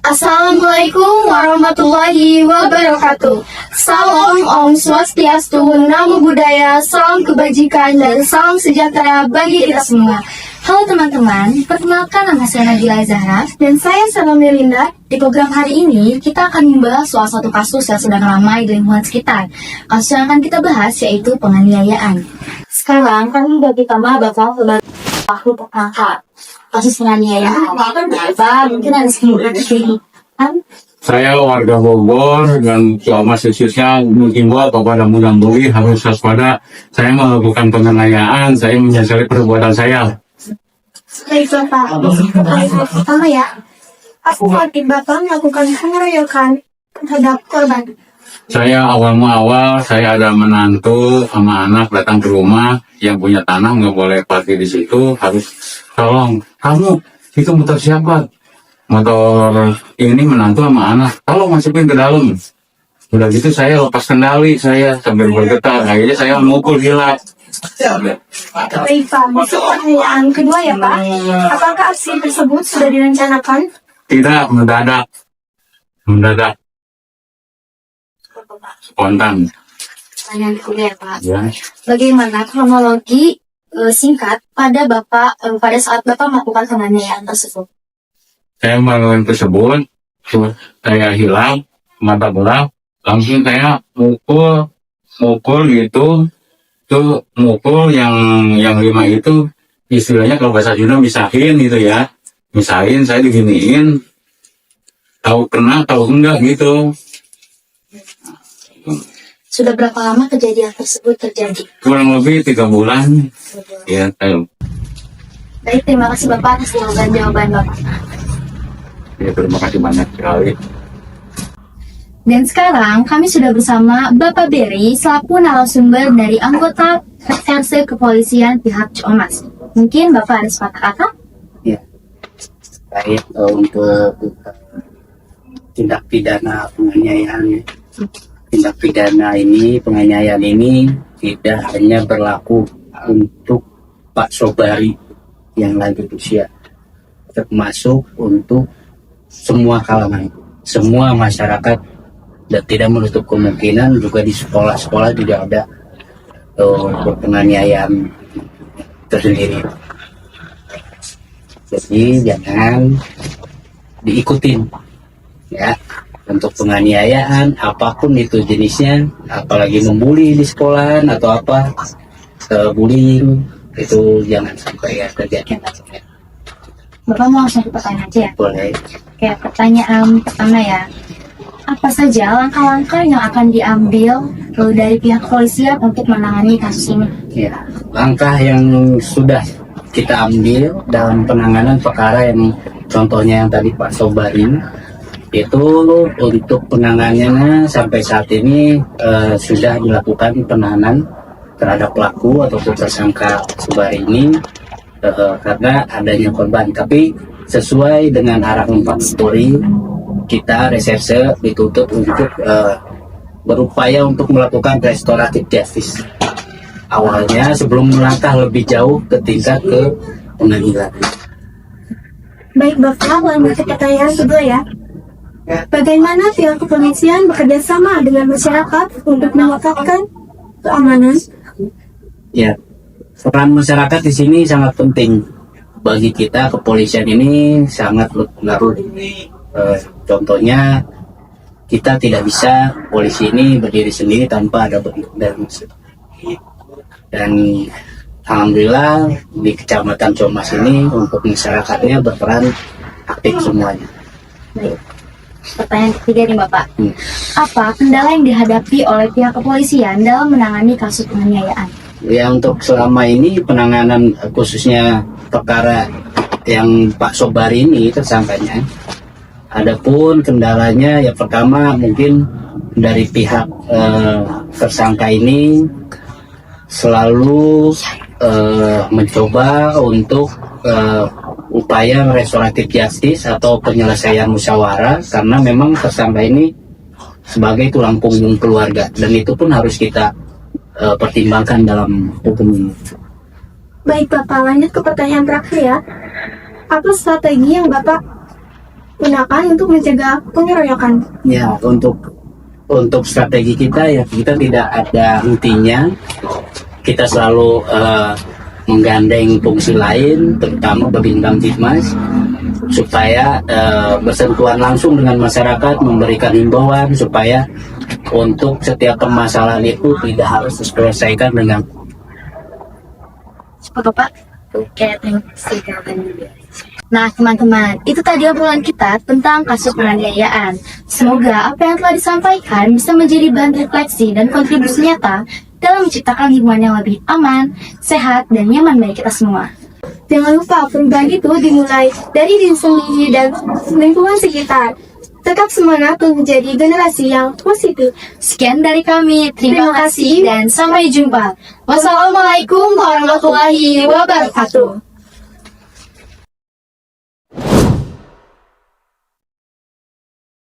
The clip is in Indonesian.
Assalamualaikum warahmatullahi wabarakatuh. Salam Om Swastiastu, Namo Buddhaya, salam kebajikan dan salam sejahtera bagi kita semua. Halo teman-teman, perkenalkan nama saya Nabila Zahra dan saya Sarah Melinda. Di program hari ini kita akan membahas soal satu kasus yang sedang ramai di lingkungan sekitar. Kasus yang akan kita bahas yaitu penganiayaan. Sekarang kami bagi tema bakal sebagai pelaku tertangkap kasus penganiayaan. Apa mungkin ada sedikit Saya warga Bogor dan selama khususnya menghimbau kepada mudah-mudi harus waspada. Saya melakukan penganiayaan, saya menyesali perbuatan saya. Baik Bapak, pertama ya, apa motif Bapak melakukan pengeroyokan terhadap korban? Saya awal saya ada menantu sama anak datang ke rumah yang punya tanah, nggak boleh parkir di situ, harus tolong kamu itu motor siapa? Motor ini menantu sama anak, tolong masukin ke dalam. Udah gitu saya lepas kendali, saya sambil bergetar, akhirnya saya mukul gila. Baik Pak, masuk pertanyaan kedua ya Pak, apakah aksi tersebut sudah direncanakan? Tidak, mendadak, spontan. Pertanyaan kedua ya Pak, Ya. bagaimana kronologi singkat pada saat Bapak melakukan penganiayaan tersebut? Saya melakukan tersebut, saya hilang, mata gelap, langsung saya mukul gitu, tuh mukul yang 5 itu, istilahnya kalau bahasa Sunda misahin gitu ya, misahin saya diginiin, tahu kena, tahu enggak gitu. Sudah berapa lama kejadian tersebut terjadi? Kurang lebih 3 bulan, ya tahu. Baik, terima kasih Bapak atas jawaban Bapak. Ya, terima kasih banyak sekali. Dan sekarang kami sudah bersama Bapak Berry selaku narasumber dari anggota Reserse Kepolisian pihak Ciamas. Mungkin Bapak ada sepatah kata? Ya, baik untuk tindak pidana penganiayaan. Tindak pidana ini, penganiayaan ini tidak hanya berlaku untuk Pak Sobari yang lanjut usia, termasuk untuk semua kalangan, semua masyarakat, dan tidak menutup kemungkinan juga di sekolah-sekolah tidak ada penganiayaan tersendiri. Jadi jangan diikutin ya untuk penganiayaan apapun itu jenisnya, apalagi membuli di sekolahan atau apa, bullying itu jangan sampai ya terjadi. Bapak mau langsung ke pertanyaan aja ya? Boleh. Oke, pertanyaan pertama ya. Apa saja langkah-langkah yang akan diambil dari pihak kepolisian untuk menangani kasus ini? Ya, langkah yang sudah kita ambil dalam penanganan perkara yang contohnya yang tadi Pak Sobari itu, untuk penanganannya sampai saat ini sudah dilakukan penahanan terhadap pelaku atau tersangka Sobari ini karena adanya korban. Tapi sesuai dengan arahan Pak Polri, kita reserse dituntut untuk berupaya untuk melakukan restoratif justice awalnya sebelum melangkah lebih jauh ke tingkat ke pengadilan. Baik Bapak, lanjut ke pertanyaan kedua ya. Bagaimana pihak kepolisian bekerja sama dengan masyarakat untuk meningkatkan keamanan? Ya, peran masyarakat di sini sangat penting bagi kita. Kepolisian ini sangat berpengaruh. Contohnya, kita tidak bisa polisi ini berdiri sendiri tanpa ada dan alhamdulillah di Kecamatan Ciamas ini untuk masyarakatnya berperan aktif semuanya. Baik. Pertanyaan ketiga nih Bapak, apa kendala yang dihadapi oleh pihak kepolisian dalam menangani kasus penganiayaan? Ya, untuk selama ini penanganan khususnya perkara yang Pak Sobari ini tersangkanya, adapun kendalanya ya pertama mungkin dari pihak tersangka ini selalu mencoba untuk upaya restoratif justice atau penyelesaian musyawarah, karena memang tersangka ini sebagai tulang punggung keluarga dan itu pun harus kita pertimbangkan dalam hukum ini. Baik Bapak, lanjut ke pertanyaan terakhir ya. Apa strategi yang Bapak gunakan untuk mencegah pengeroyokan. Ya, untuk strategi kita ya kita tidak ada hentinya. Kita selalu menggandeng fungsi lain, terutama Babin Kamtibmas, supaya bersentuhan langsung dengan masyarakat, memberikan himbauan supaya untuk setiap permasalahan itu tidak harus diselesaikan dengan Cepat Pak. Oke, terima kasih jawabannya. Nah, teman-teman, itu tadi obrolan kita tentang kasus penganiayaan. Semoga apa yang telah disampaikan bisa menjadi bahan refleksi dan kontribusi nyata dalam menciptakan lingkungan yang lebih aman, sehat, dan nyaman bagi kita semua. Jangan lupa, perubahan itu dimulai dari diri sendiri dan lingkungan sekitar. Tetap semangat untuk menjadi generasi yang positif. Sekian dari kami, terima kasih dan sampai jumpa. Wassalamualaikum warahmatullahi wabarakatuh.